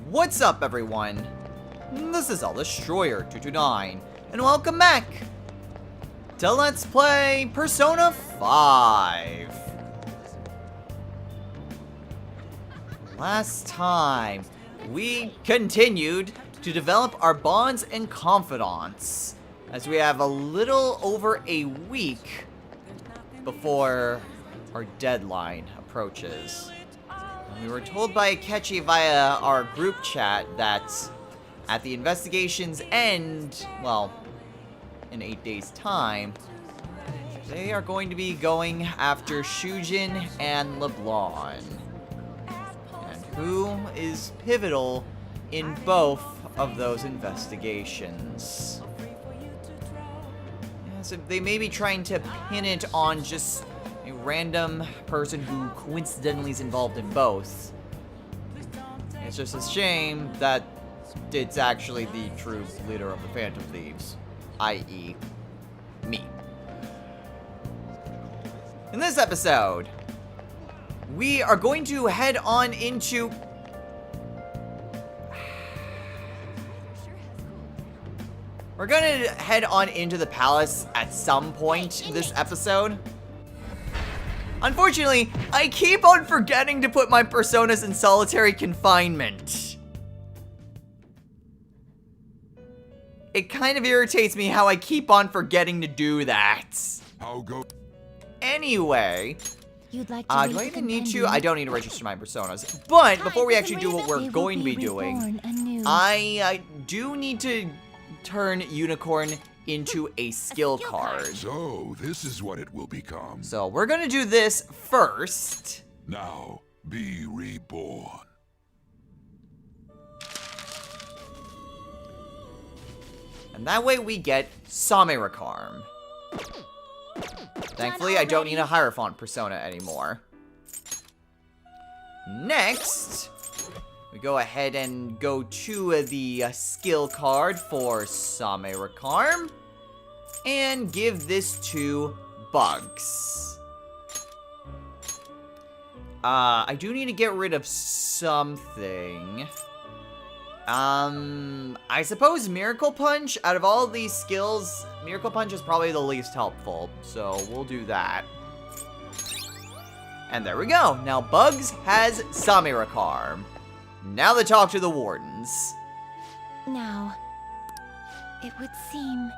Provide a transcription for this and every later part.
What's up, everyone? This is All Destroyer 229, and welcome back to Let's Play Persona 5. Last time, we continued to develop our bonds and confidants, as we have a little over a week before our deadline approaches. We were told by Akechi via our group chat that at the investigation's end, well, in 8 days' time, they are going to be going after Shujin and LeBlanc. And who is pivotal in both of those investigations. Yeah, so they may be trying to pin it on just a random person who coincidentally is involved in both. It's just a shame that it's actually the true leader of the Phantom Thieves, i.e. me. In this episode, we are going to head on into... We're gonna head on into the palace at some point this episode. Unfortunately, I keep on forgetting to put my personas in solitary confinement. It kind of irritates me how I keep on forgetting to do that. I'll go. Anyway, You'd like to do I even need to? I don't need to register my personas. But before we actually do what we're going to be doing, I do need to turn Unicorn into a skill card. So, this is what it will become. So, we're gonna do this first. Now, be reborn. And that way we get Samirakarm. Thankfully, I don't need a Hierophant persona anymore. Next, we go ahead and go to the skill card for Samirakarm. And give this to Bugs. I do need to get rid of something. I suppose Miracle Punch, out of all these skills, Miracle Punch is probably the least helpful, so we'll do that. And there we go. Now Bugs has Samirakarm. Now to talk to the wardens. Now, it would seem...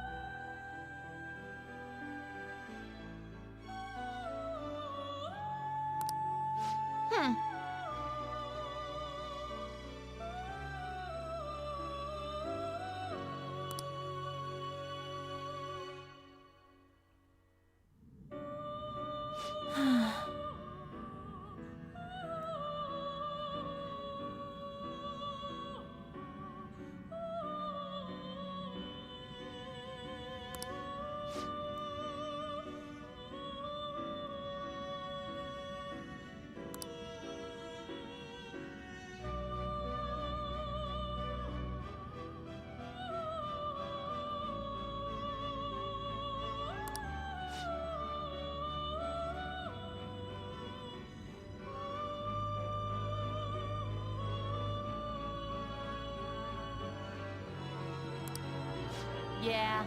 Yeah.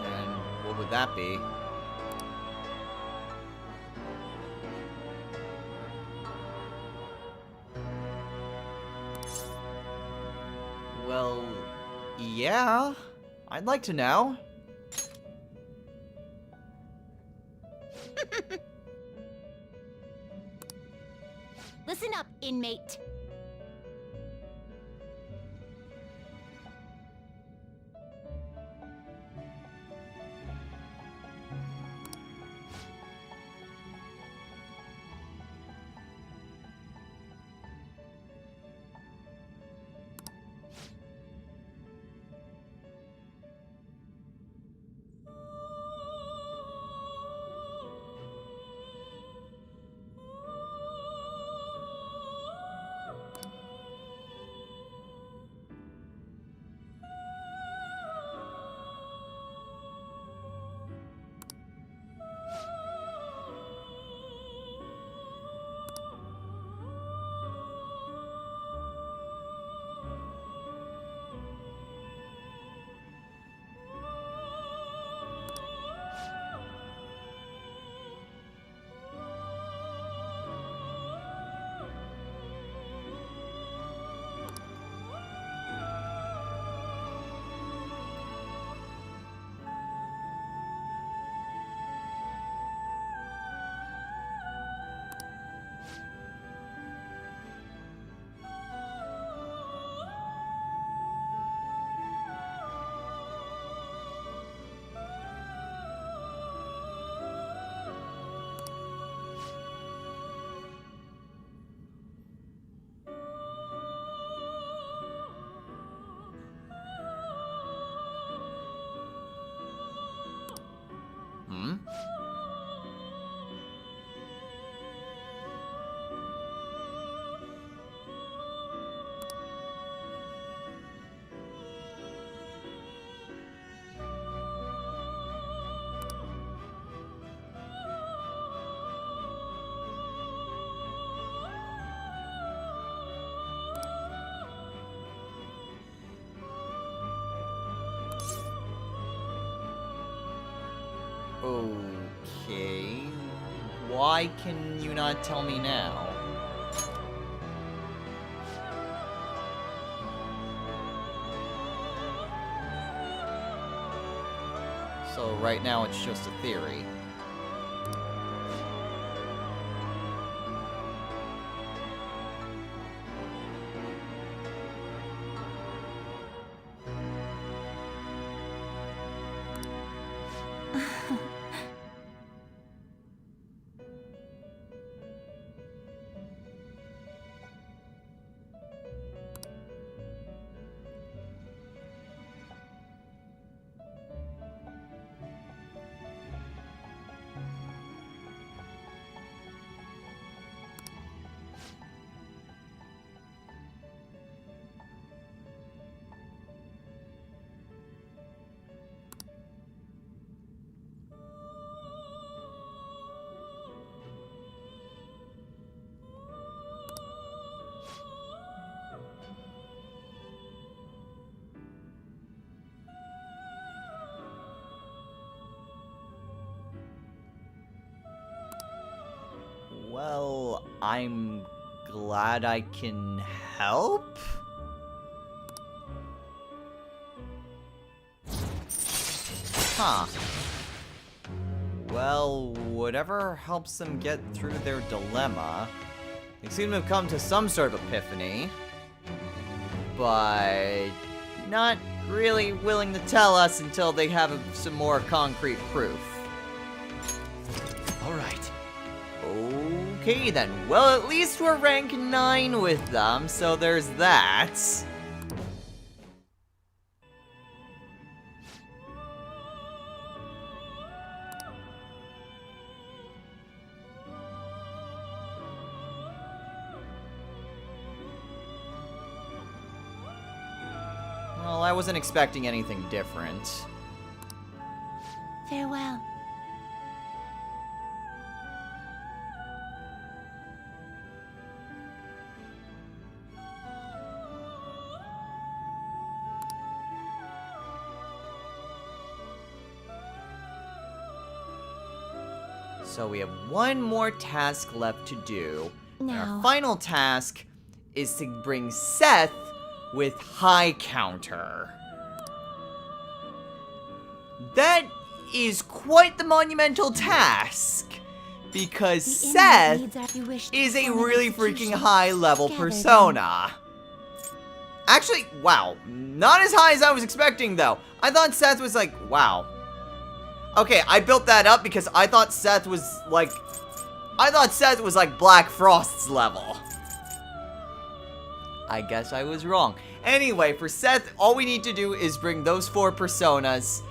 And what would that be? Well, yeah. I'd like to know. Listen up, inmate. Okay. Why can you not tell me now? So right now it's just a theory. Well, I'm glad I can help? Huh. Well, whatever helps them get through their dilemma. They seem to have come to some sort of epiphany. But not really willing to tell us until they have some more concrete proof. Alright. Okay then, well at least we're rank 9 with them, so there's that. Well, I wasn't expecting anything different. Farewell. So we have one more task left to do. And Now. our final task is to bring Seth with high counter. That is quite the monumental task, because Seth is a really freaking high level persona. Actually, wow, not as high as I was expecting though. I thought Seth was like, wow. Okay, I built that up because I thought Seth was like Black Frost's level. I guess I was wrong. Anyway, for Seth, all we need to do is bring those 4 personas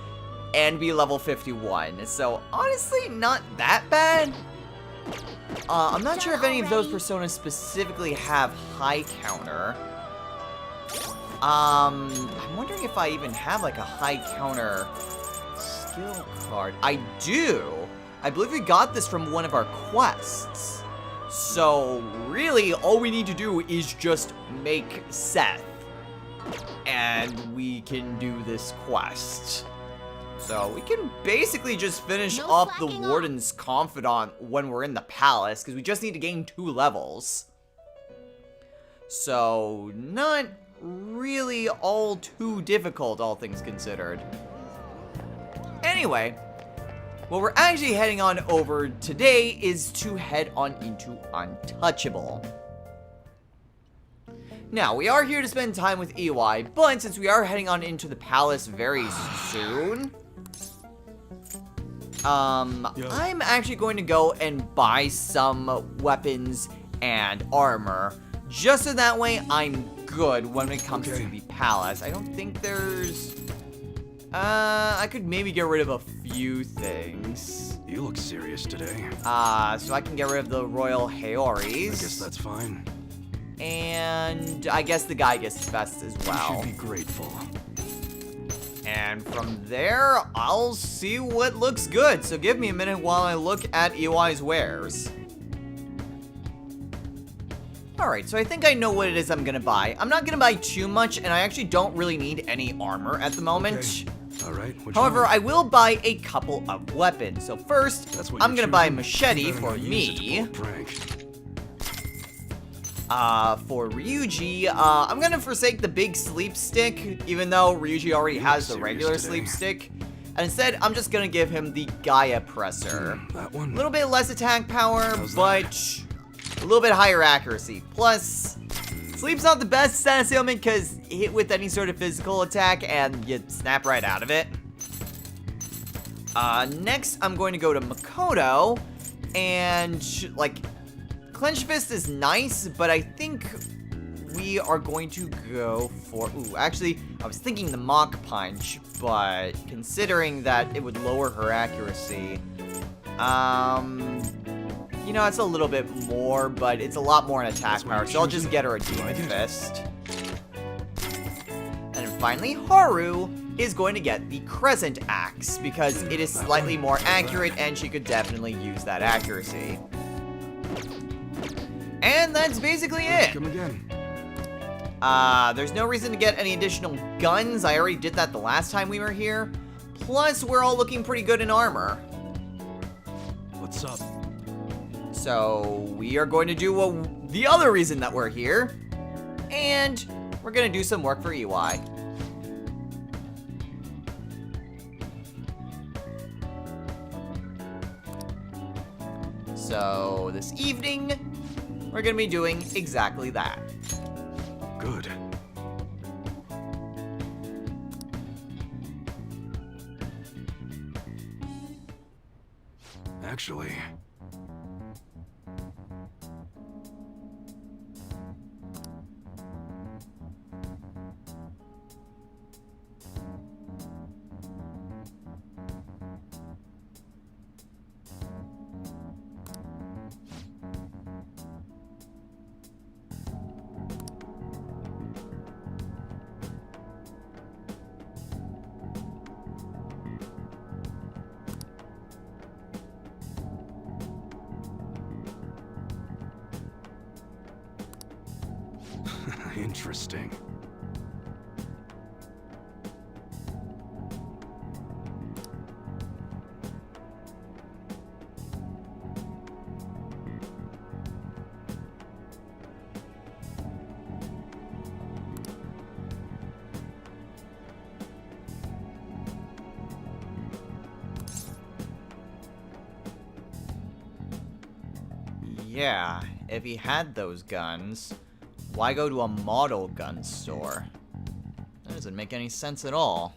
and be level 51. So, honestly, not that bad. I'm not sure if any of those personas specifically have high counter. I'm wondering if I even have like a high counter skill card. I do. I believe we got this from one of our quests. So, really, all we need to do is just make Seth. And we can do this quest. So, we can basically just finish off the Warden's Confidant when we're in the palace, because we just need to gain 2 levels. So, not really all too difficult, all things considered. Anyway, what we're actually heading on over today is to head on into Untouchable. Now, we are here to spend time with EY, but since we are heading on into the palace very soon, I'm actually going to go and buy some weapons and armor, just so that way I'm good when it comes to the palace. I don't think there's I could maybe get rid of a few things. You look serious today. So I can get rid of the Royal I Haoris. guess that's fine. And I guess the Gygus Vest as well. You should be grateful. And from there, I'll see what looks good. So give me a minute while I look at EY's wares. Alright, so I think I know what it is I'm gonna buy. I'm not gonna buy too much, and I actually don't really need any armor at the moment. Okay. All right. However, I will buy a couple of weapons. So first, That's what I'm you're gonna buy a choosing? machete You better for not use it to me. pull a prank. For Ryuji, I'm gonna forsake the big sleep stick, even though Ryuji already has the serious regular today. sleep stick. And instead, I'm just gonna give him the Gaia Presser. That A one. little bit less attack power, How's but a little bit higher accuracy. Plus, sleep's not the best status ailment because hit with any sort of physical attack and you snap right out of it. Next, I'm going to go to Makoto, and like, Clenched Fist is nice, but I think we are going to go for, ooh, actually, I was thinking the Mach Punch, but considering that it would lower her accuracy, you know, it's a little bit more, but it's a lot more in attack That's what power, you're so I'll just choosing? get her a Like Demon it. Fist. And finally, Haru is going to get the Crescent Axe, because it is slightly more accurate, and she could definitely use that accuracy. And that's basically it. Come again. There's no reason to get any additional guns. I already did that the last time we were here. Plus, we're all looking pretty good in armor. What's up? So, we are going to do the other reason that we're here. And we're going to do some work for EY. So, this evening, we're going to be doing exactly that. Good. Actually, interesting. Yeah, if he had those guns, why go to a model gun store? That doesn't make any sense at all.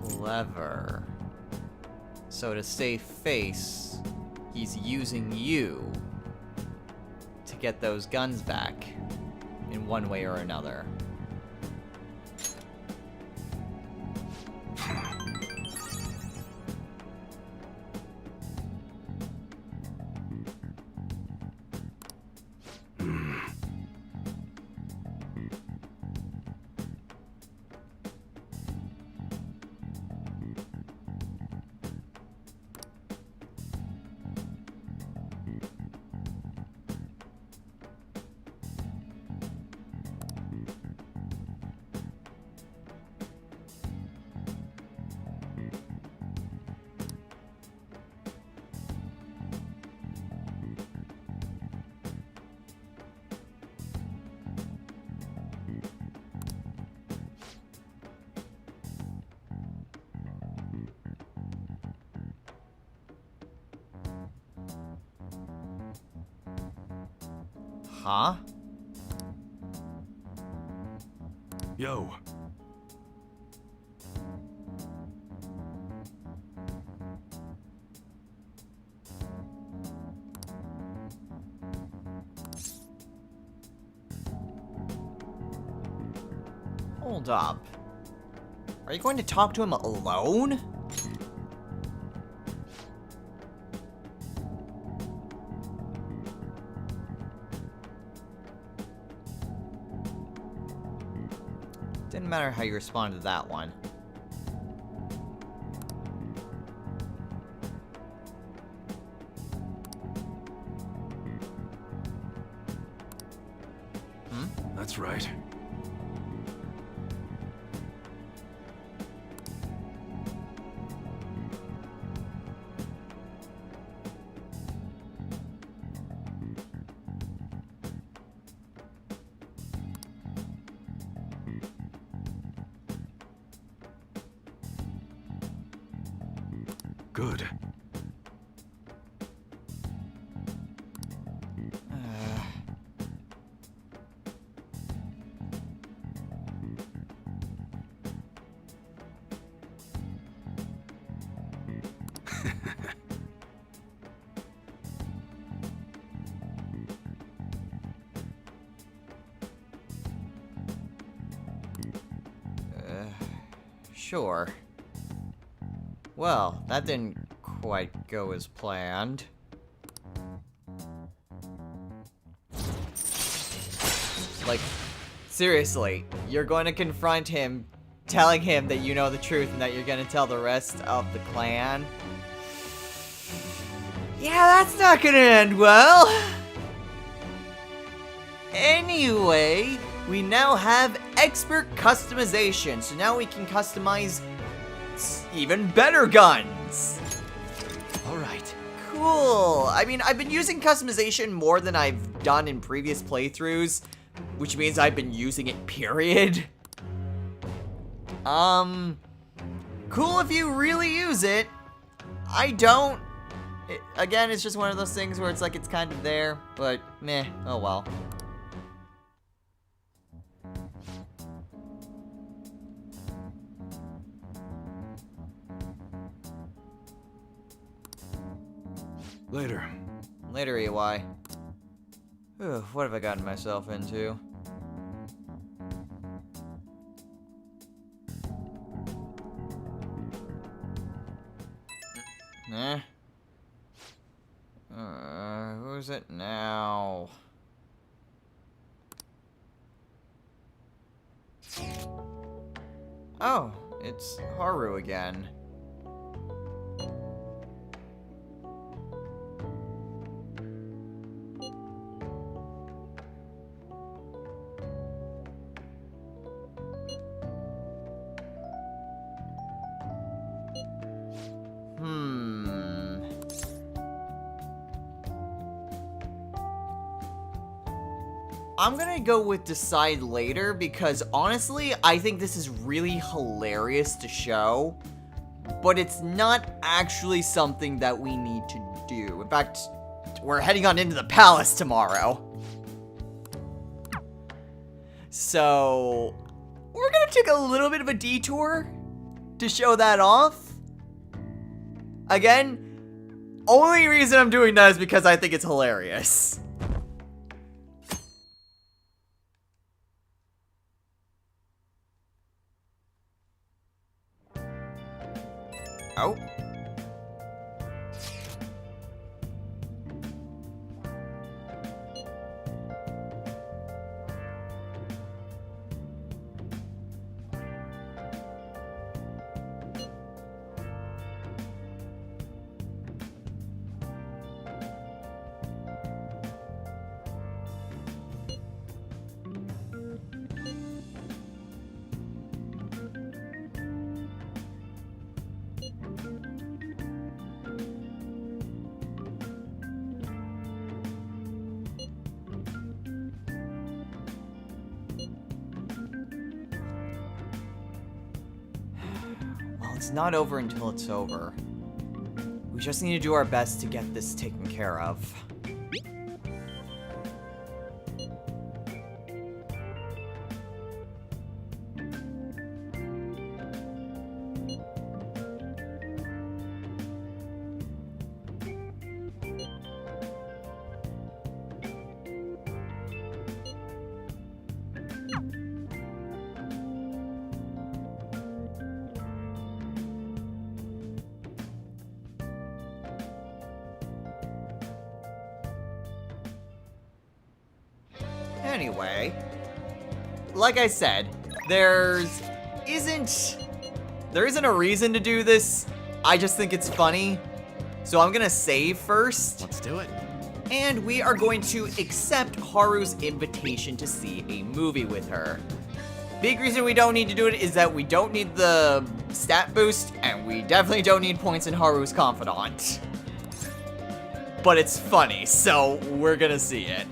Clever. So to save face, he's using you to get those guns back in one way or another. Huh? Yo. Hold up. Are you going to talk to him alone? Didn't matter how you responded to that one. That's right. Good. Sure. Well, that didn't quite go as planned. Like, seriously, you're going to confront him, telling him that you know the truth and that you're going to tell the rest of the clan? Yeah, that's not going to end well. Anyway, we now have expert customization, so now we can customize even better guns. All right. Cool. I mean, I've been using customization more than I've done in previous playthroughs, which means I've been using it, period. Cool if you really use it. I don't. Again, it's just one of those things where it's like it's kind of there, but meh, oh well. Later. Later, EY. Whew, what have I gotten myself into? Eh? Who's it now? Oh, it's Haru again. I'm gonna go with decide later because honestly, I think this is really hilarious to show, but it's not actually something that we need to do. In fact, we're heading on into the palace tomorrow. So, we're gonna take a little bit of a detour to show that off. Again, only reason I'm doing that is because I think it's hilarious. Oh. It's not over until it's over. We just need to do our best to get this taken care of. Anyway, like I said, there isn't a reason to do this. I just think it's funny. So I'm gonna save first. Let's do it. And we are going to accept Haru's invitation to see a movie with her. Big reason we don't need to do it is that we don't need the stat boost, and we definitely don't need points in Haru's Confidant. But it's funny, so we're gonna see it.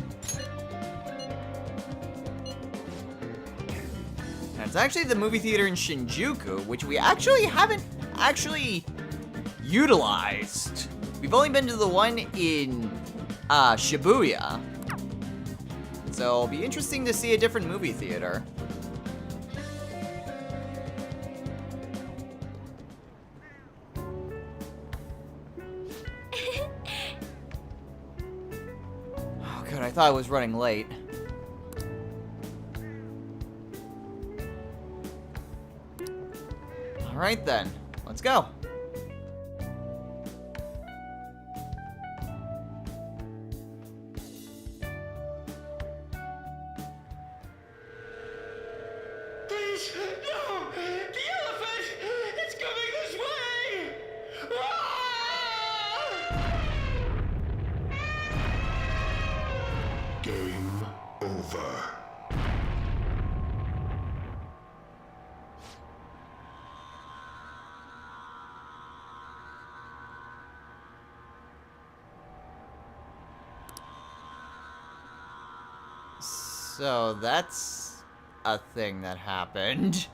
And it's actually the movie theater in Shinjuku, which we actually haven't utilized. We've only been to the one in Shibuya. So it'll be interesting to see a different movie theater. Oh god, I thought I was running late. Alright then, let's go. Please, no! The elephant! It's coming this way! Ah! Game over. So that's a thing that happened.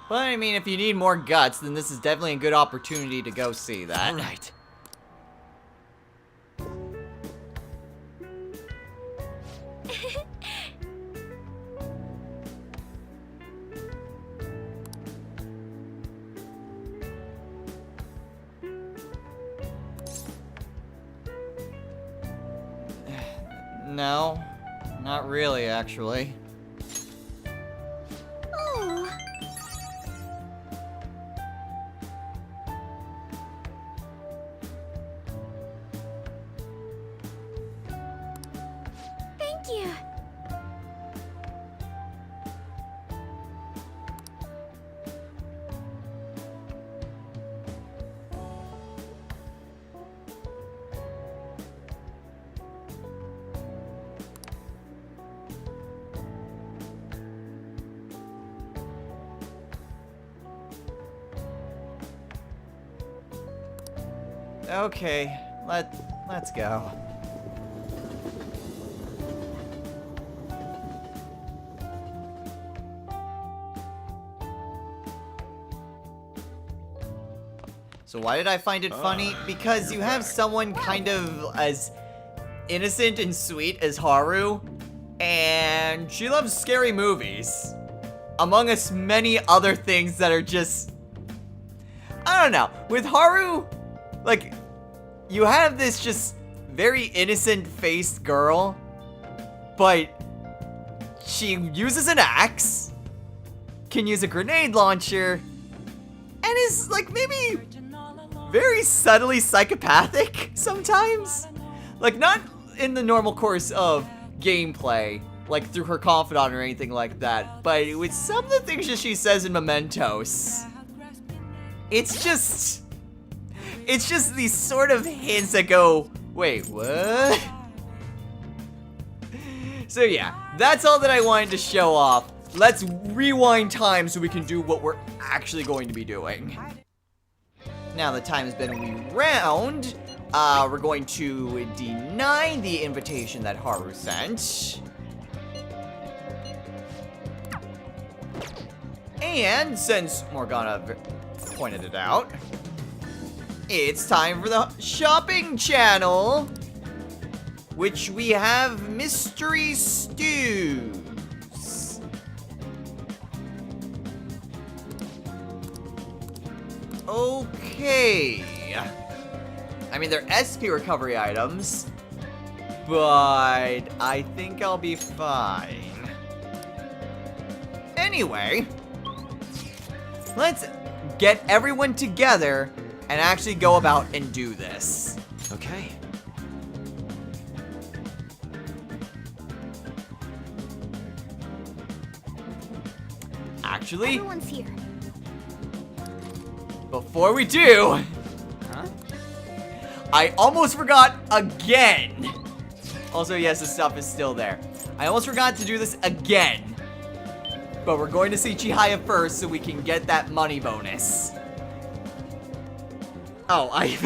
But I mean, if you need more guts, then this is definitely a good opportunity to go see that. All right. No, not really, actually. Oh. Thank you. Okay, let's go. So why did I find it funny? Because you have someone kind of as innocent and sweet as Haru, and she loves scary movies. Among us many other things that are just... I don't know. With Haru, like, you have this just very innocent-faced girl, but she uses an axe, can use a grenade launcher, and is, like, maybe very subtly psychopathic sometimes. Like, not in the normal course of gameplay, like through her confidant or anything like that, but with some of the things that she says in Mementos, it's just these sort of hints that go, wait, what? So yeah, that's all that I wanted to show off. Let's rewind time so we can do what we're actually going to be doing. Now the time has been rewound. We're going to deny the invitation that Haru sent. And since Morgana pointed it out, it's time for the shopping channel, which we have mystery stews. Okay. I mean, they're SP recovery items, but I think I'll be fine. Anyway, let's get everyone together and actually go about and do this. Okay. Actually, Everyone's here. before we do, I almost forgot again. Also, yes, the stuff is still there. I almost forgot to do this again. But we're going to see Chihiya first so we can get that money bonus. Oh, I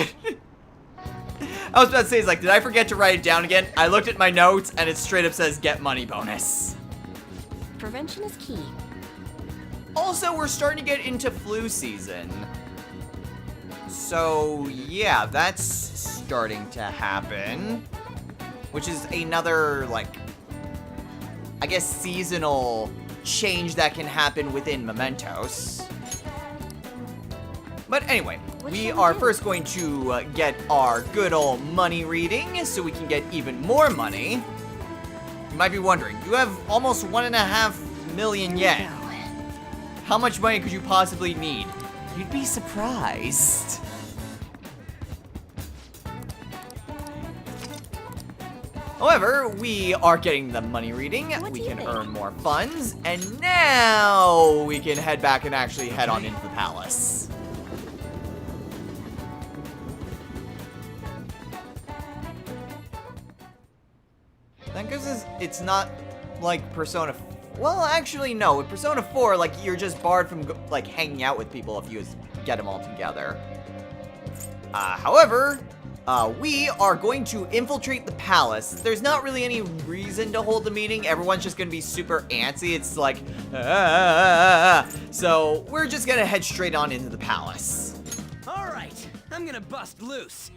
was about to say, did I forget to write it down again? I looked at my notes and it straight up says get money bonus. Prevention is key. Also, we're starting to get into flu season. So, yeah, that's starting to happen. Which is another, I guess, seasonal change that can happen within Mementos. But anyway, we are first going to get our good old money reading so we can get even more money. You might be wondering, you have almost 1.5 million yen. How much money could you possibly need? You'd be surprised. However, we are getting the money reading, we can earn more funds, and now we can head back and actually head on into the palace. That gives it's not like Persona. Well, actually, no. With Persona 4, you're just barred from hanging out with people if you get them all together. However, we are going to infiltrate the palace. There's not really any reason to hold the meeting. Everyone's just gonna be super antsy. It's like, So we're just gonna head straight on into the palace. All right, I'm gonna bust loose.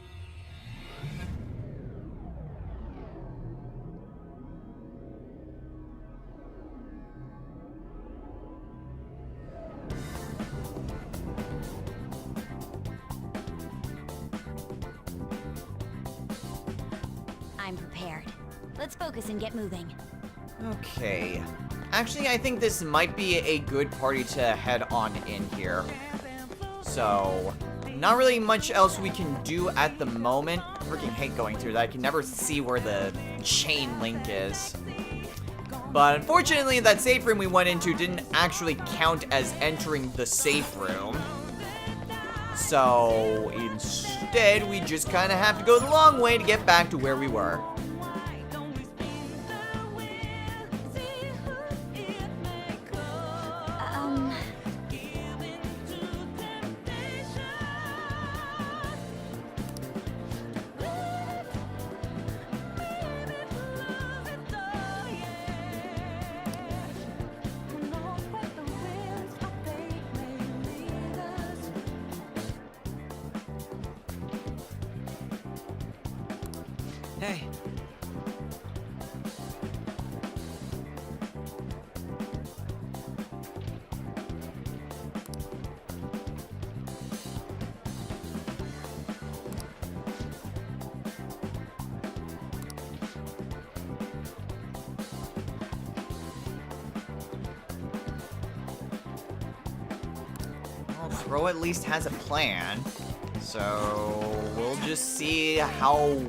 I'm prepared. Let's focus and get moving. Okay. Actually, I think this might be a good party to head on in here. So, not really much else we can do at the moment. I freaking hate going through that. I can never see where the chain link is. But unfortunately, that safe room we went into didn't actually count as entering the safe room. So, instead, we just kind of have to go the long way to get back to where we were. Hey. Well, Throw at least has a plan. So, we'll just see how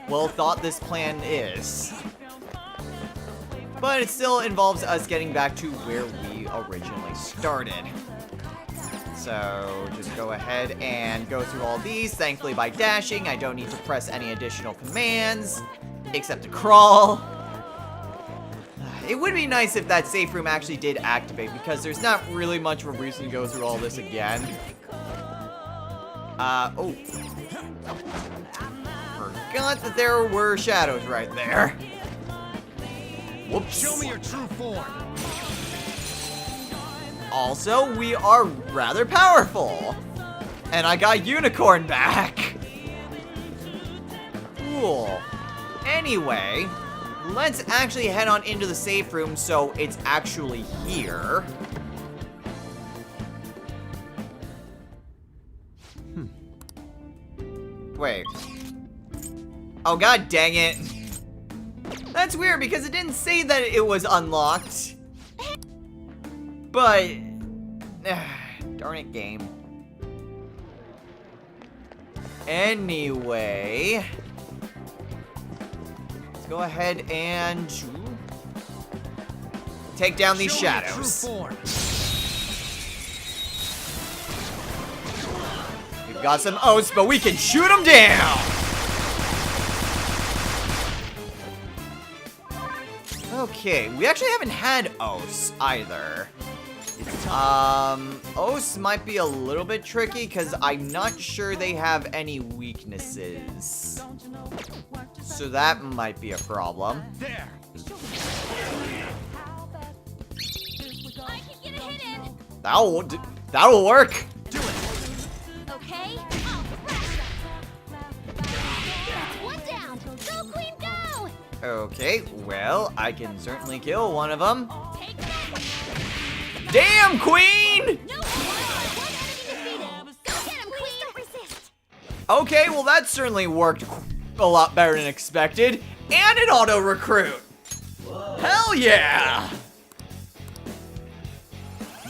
well thought this plan is. But it still involves us getting back to where we originally started. So just go ahead and go through all these. Thankfully by dashing, I don't need to press any additional commands, except to crawl. It would be nice if that safe room actually did activate, because there's not really much of a reason to go through all this again. Oh. Forgot that there were shadows right there. Whoops. Show me your true form. Also, we are rather powerful. And I got Unicorn back. Cool. Anyway, let's actually head on into the safe room so it's actually here. Wait. Oh, god dang it. That's weird because it didn't say that it was unlocked. But, darn it, game. Anyway, let's go ahead and take down these Show me your true shadows. form. We've got some oats, but we can shoot them down. Okay, we actually haven't had Os either. Os might be a little bit tricky because I'm not sure they have any weaknesses. So that might be a problem. There. I can get a hit in. That'll work. Okay? I'll crush them. That's one down. Go, Queen, go! Okay, well, I can certainly kill one of them. Take that. Damn, Queen! No, one enemy defeated. Go get him, Queen. Don't resist. Okay, well, that certainly worked a lot better than expected. And an auto-recruit. Hell yeah!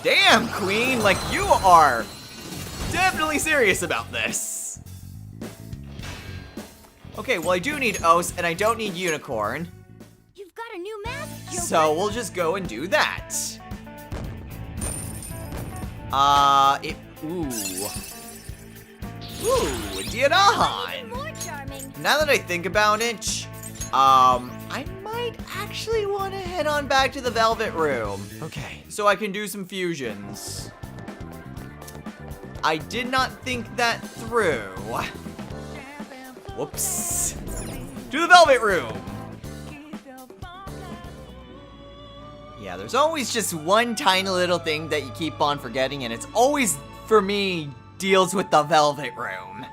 Damn, Queen, like you are definitely serious about this. Okay, well, I do need Os, and I don't need Unicorn. You've got a new mask, Joker. So we'll just go and do that. Ooh, Dianahan. More charming. Now that I think about it, I might actually want to head on back to the Velvet Room Okay. so I can do some fusions. I did not think that through. Whoops. To the Velvet Room. Yeah, there's always just one tiny little thing that you keep on forgetting, and it's always, for me, deals with the Velvet Room.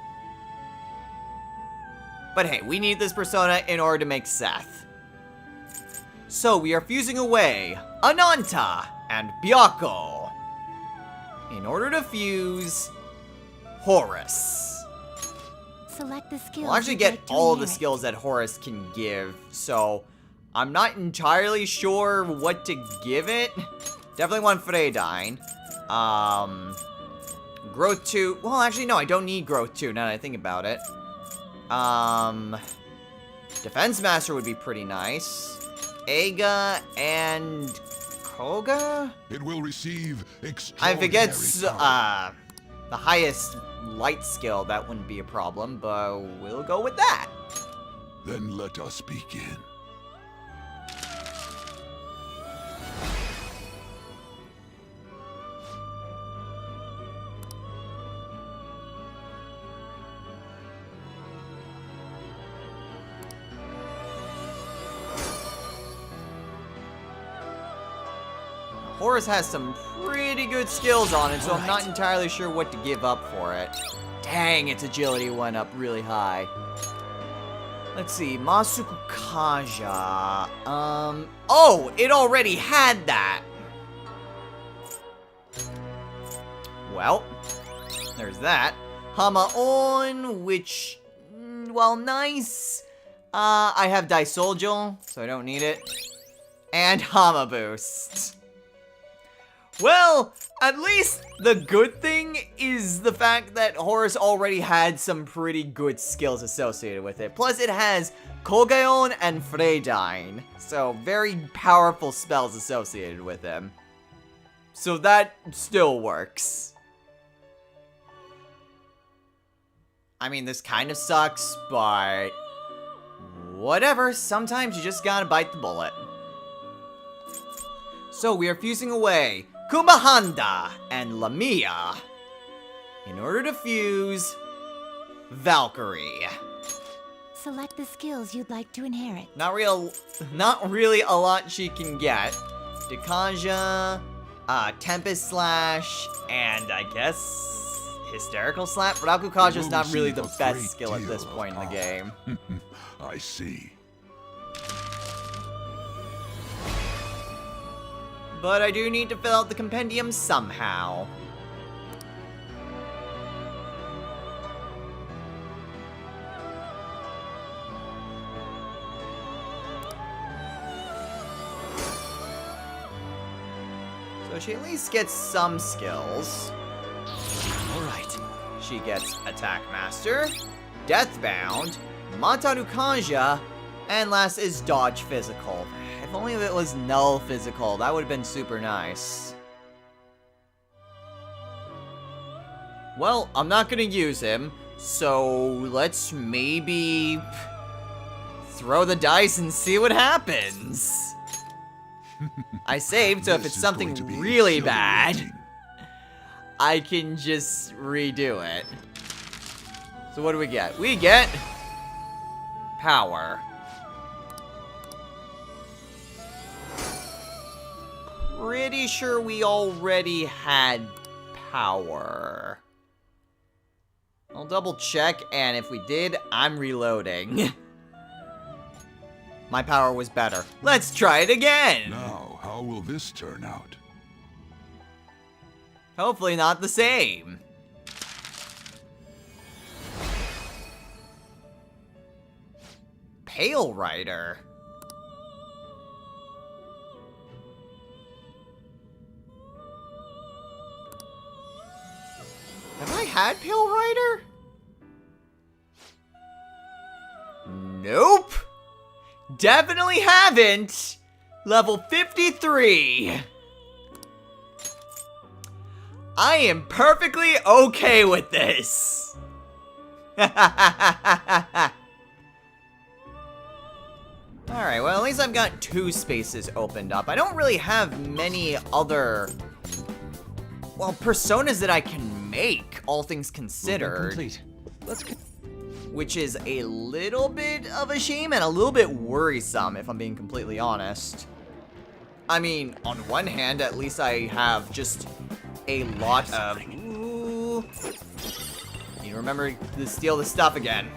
But hey, we need this persona in order to make Seth. So we are fusing away Ananta and Byakko in order to fuse Horus. Select the skills. We'll actually you'd get like to all of the inherit. skills that Horus can give, so I'm not entirely sure what to give it. Definitely want Freydine. Growth 2. Well, actually, no, I don't need Growth 2 now that I think about it. Defense Master would be pretty nice. Aga and Koga? It will receive I extraordinary forget power. the highest light skill. That wouldn't be a problem, but we'll go with that. Then let us begin. Horus has some pretty good skills on it, so I'm not entirely sure what to give up for it. Dang, its agility went up really high. Let's see, Masuku Kaja. Oh, it already had that. Well, there's that. Hamaon, which, well, nice. I have Daisoljul, so I don't need it. And Hama Boost. Well, at least the good thing is the fact that Horus already had some pretty good skills associated with it. Plus, it has Kogaon and Freydine, so very powerful spells associated with him. So that still works. I mean, this kind of sucks, but whatever. Sometimes you just gotta bite the bullet. So we are fusing away Kumahanda and Lamia in order to fuse Valkyrie. Select the skills you'd like to inherit. Not really a lot she can get. Dekanja, Tempest Slash, and I guess Hysterical Slap. But Akukaja's not really the best skill at this point in the game. I see. But I do need to fill out the compendium somehow. So she at least gets some skills. All right. She gets Attack Master, Deathbound, Mataru Kanja, and last is Dodge Physical. If only it was Null Physical, that would have been super nice. Well, I'm not gonna use him, so let's maybe throw the dice and see what happens. I saved, so if This it's is something going to be really bad, exhilarating. I can just redo it. So what do we get? We get power. Pretty sure we already had power. I'll double check, and if we did, I'm reloading. My power was better. Let's try it again! Now, how will this turn out? Hopefully not the same. Pale Rider. Have I had Pale Rider? Nope. Definitely haven't. Level 53. I am perfectly okay with this. Alright, well, at least I've got 2 spaces opened up. I don't really have many other, well, personas that I can make, all things considered. Complete. Which is a little bit of a shame and a little bit worrisome, if I'm being completely honest. I mean, on one hand, at least I have just a lot of... Ooh. You remember to steal the stuff again.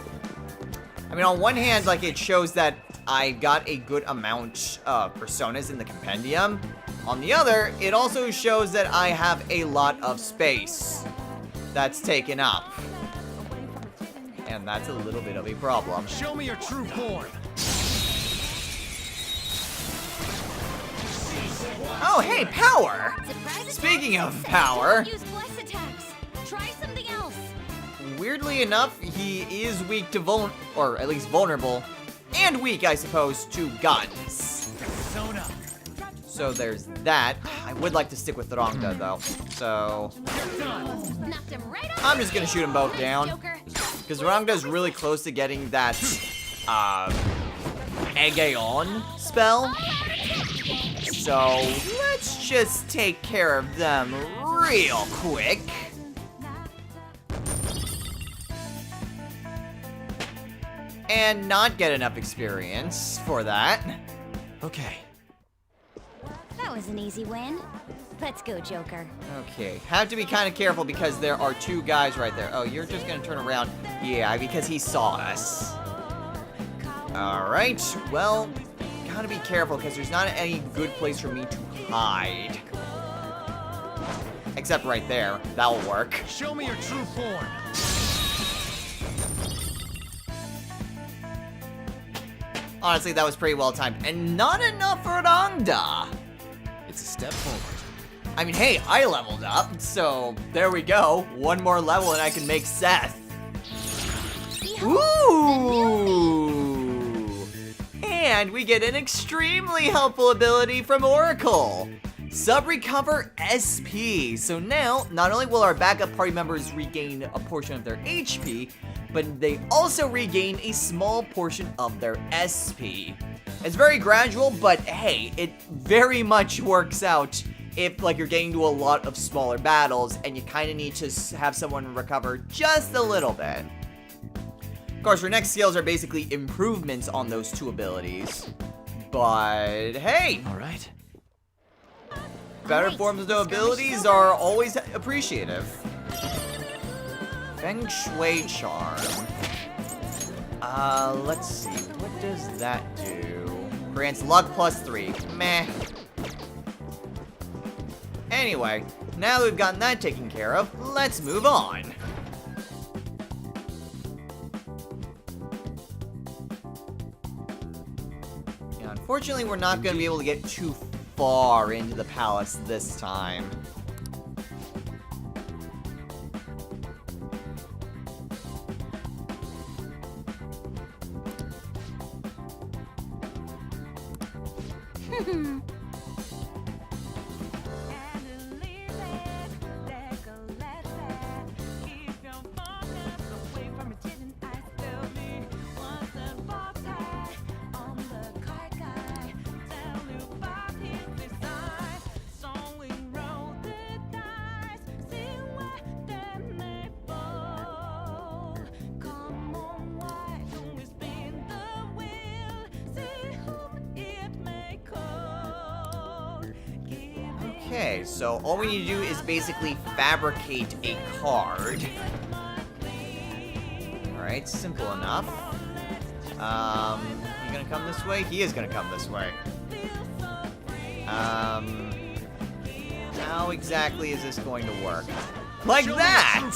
I mean, on one hand, like, it shows that I got a good amount of personas in the compendium. On the other, it also shows that I have a lot of space that's taken up. And that's a little bit of a problem. Show me your true form. Oh, hey, power! Surprise Speaking attacks. of power, Use bless attacks. Try something else. weirdly enough, he is weak to or at least vulnerable, and weak, I suppose, to guns. Persona. So there's that. I would like to stick with Rongda, though. So Knocked him right off. I'm just gonna shoot them both Nice, down. Joker. Because Rongda's really close to getting that, Aegeon spell. So let's just take care of them real quick. And not get enough experience for that. Okay. That was an easy win. Let's go, Joker. Okay, have to be kind of careful because there are 2 guys right there. Oh, you're just gonna turn around. Yeah, because he saw us. Alright, well, gotta be careful because there's not any good place for me to hide. Except right there. That'll work. Show me your true form. Honestly, that was pretty well timed. And not enough for Rongda. It's a step forward. I mean, hey, I leveled up, so there we go. 1 more level and I can make Seth. Ooh! And we get an extremely helpful ability from Oracle. Sub-Recover SP. So now, not only will our backup party members regain a portion of their HP, but they also regain a small portion of their SP. It's very gradual, but hey, it very much works out if, like, you're getting to a lot of smaller battles and you kind of need to have someone recover just a little bit. Of course, your next skills are basically improvements on those 2 abilities. But hey, All right. better Alright, forms of let's go, abilities Silver. are always appreciative. Feng Shui Charm. Let's see. What does that do? Grants luck +3. Meh. Anyway, now that we've gotten that taken care of, let's move on. Yeah, unfortunately, we're not going to be able to get too far into the palace this time. Okay, so all we need to do is basically fabricate a card. Alright, simple enough. You gonna come this way? He is gonna come this way. How exactly is this going to work? Like that!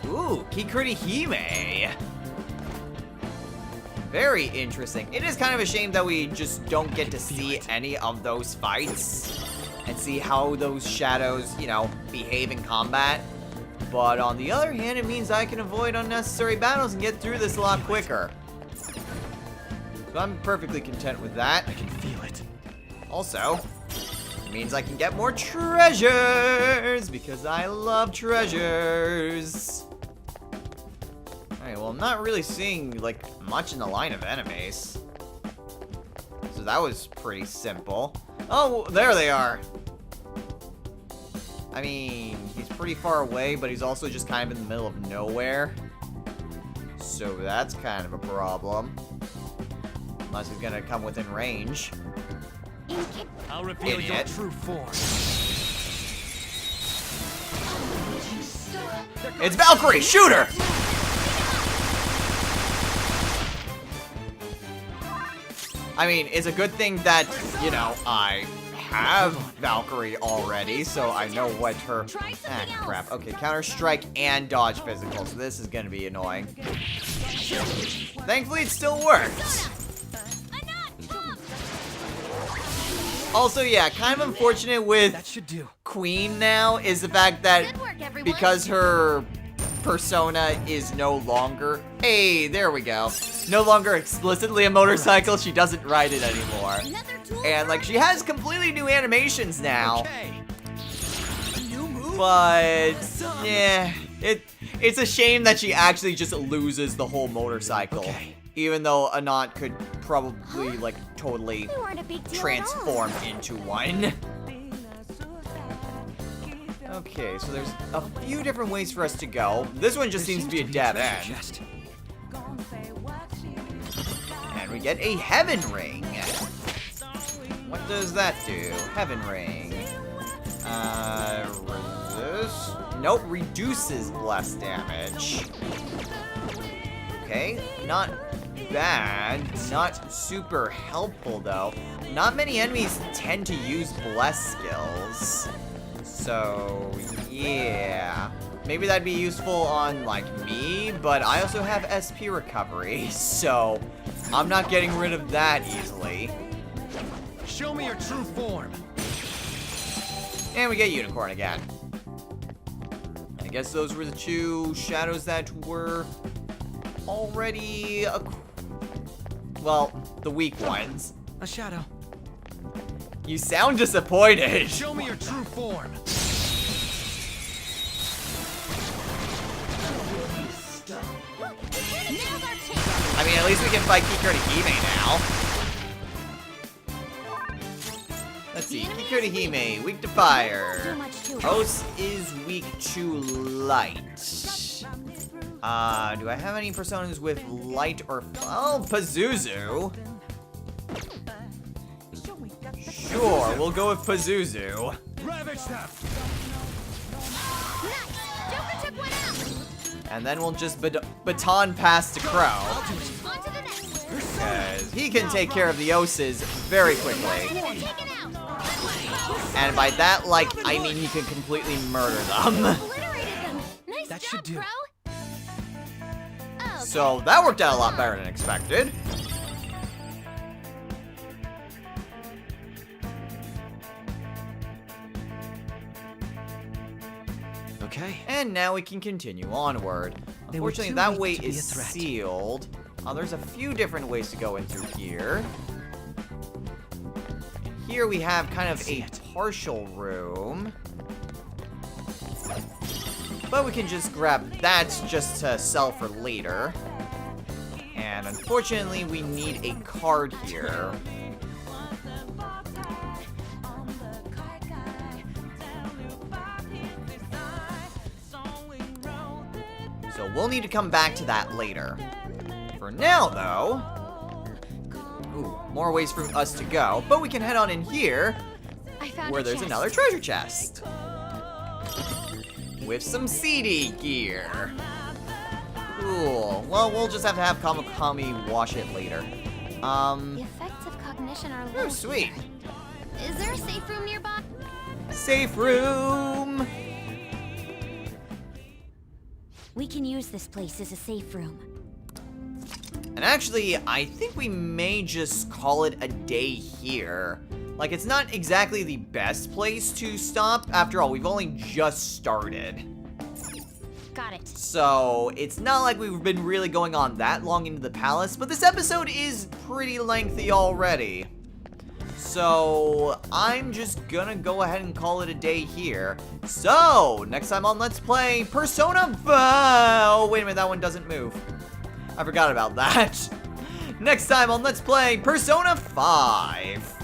Ooh, Chihiya. Very interesting. It is kind of a shame that we just don't get to see any of those fights and see how those shadows, you know, behave in combat. But on the other hand, it means I can avoid unnecessary battles and get through this a lot quicker. So I'm perfectly content with that. I can feel it. Also, it means I can get more treasures because I love treasures. Alright, well, I'm not really seeing, like, much in the line of enemies. So that was pretty simple. Oh, there they are. I mean, he's pretty far away, but he's also just kind of in the middle of nowhere. So that's kind of a problem. Unless he's gonna come within range. I'll reveal your Idiot. true form. It's Valkyrie! Shoot her! I mean, it's a good thing that, you know, I have Valkyrie already, so I know what her... Ah, crap. Okay, counter strike and dodge physical, so this is gonna be annoying. Thankfully, it still works. Also, yeah, kind of unfortunate with That should do. Queen now is the fact that Good work, everyone. because her persona is no longer... Hey, there we go. No longer explicitly a motorcycle, she doesn't ride it anymore. Another tool And, like, she has completely new animations now. Okay. A new move? But, yeah, it's a shame that she actually just loses the whole motorcycle. Okay. Even though Anant could probably, like, totally We weren't a big deal transform into one. Okay, so there's a few different ways for us to go. This one just There seems to be a dead treasure end. chest. And we get a Heaven Ring. What does that do? Heaven Ring. Resist? Nope, reduces bless damage. Okay, not bad. Not super helpful, though. Not many enemies tend to use bless skills. So, yeah. Maybe that'd be useful on, like, me, but I also have SP recovery, so I'm not getting rid of that easily. Show me your true form. And we get Unicorn again. I guess those were the two shadows that were already, well, the weak ones. A shadow. You sound disappointed. Show me your true form. Now's our chance. I mean, at least we can fight Chihiya now. Let's see, Chihiya, weak to fire. Too much to it. Os is weak to light. Do I have any personas with light or... Oh, Pazuzu. Sure, we'll go with Pazuzu. Ravage them. Nice. Joker took one out. And then we'll just baton pass to Crow. On to the next. Because he can take care of the Oses very quickly. Taken out. And by that, like, I mean he can completely murder them. Obliterated them. Nice That job, should do. Crow. Oh, So that worked out a lot better than expected. Okay. And now we can continue onward. They were Unfortunately, too that weak way to be a is threat. sealed. There's a few different ways to go in through here. here we have kind of a partial room. But we can just grab that just to sell for later. And unfortunately, we need a card here. So we'll need to come back to that later. For now, though... Ooh, more ways for us to go. But we can head on in here, I found where a there's chest. another treasure chest. With some CD gear. Cool. Well, we'll just have to have Kami wash it later. The effects of cognition are low. Oh, sweet. Is there a safe room nearby? Safe room! We can use this place as a safe room. And actually, I think we may just call it a day here. Like, it's not exactly the best place to stop. After all, we've only just started. Got it. So, it's not like we've been really going on that long into the palace, but this episode is pretty lengthy already. So, I'm just gonna go ahead and call it a day here. So, next time on Let's Play Persona... Oh, wait a minute, that one doesn't move. I forgot about that. Next time on Let's Play Persona 5.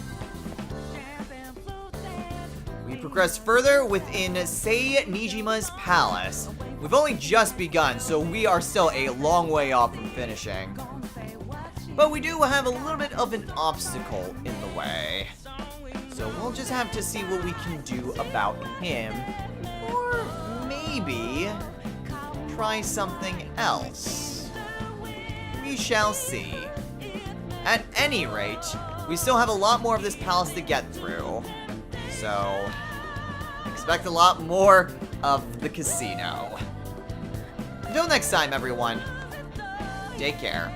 We progress further within Sei Nijima's palace. We've only just begun, so we are still a long way off from finishing. But we do have a little bit of an obstacle in the way. So we'll just have to see what we can do about him. Or maybe try something else. We shall see. At any rate, we still have a lot more of this palace to get through. So, expect a lot more of the casino. Until next time, everyone. Take care.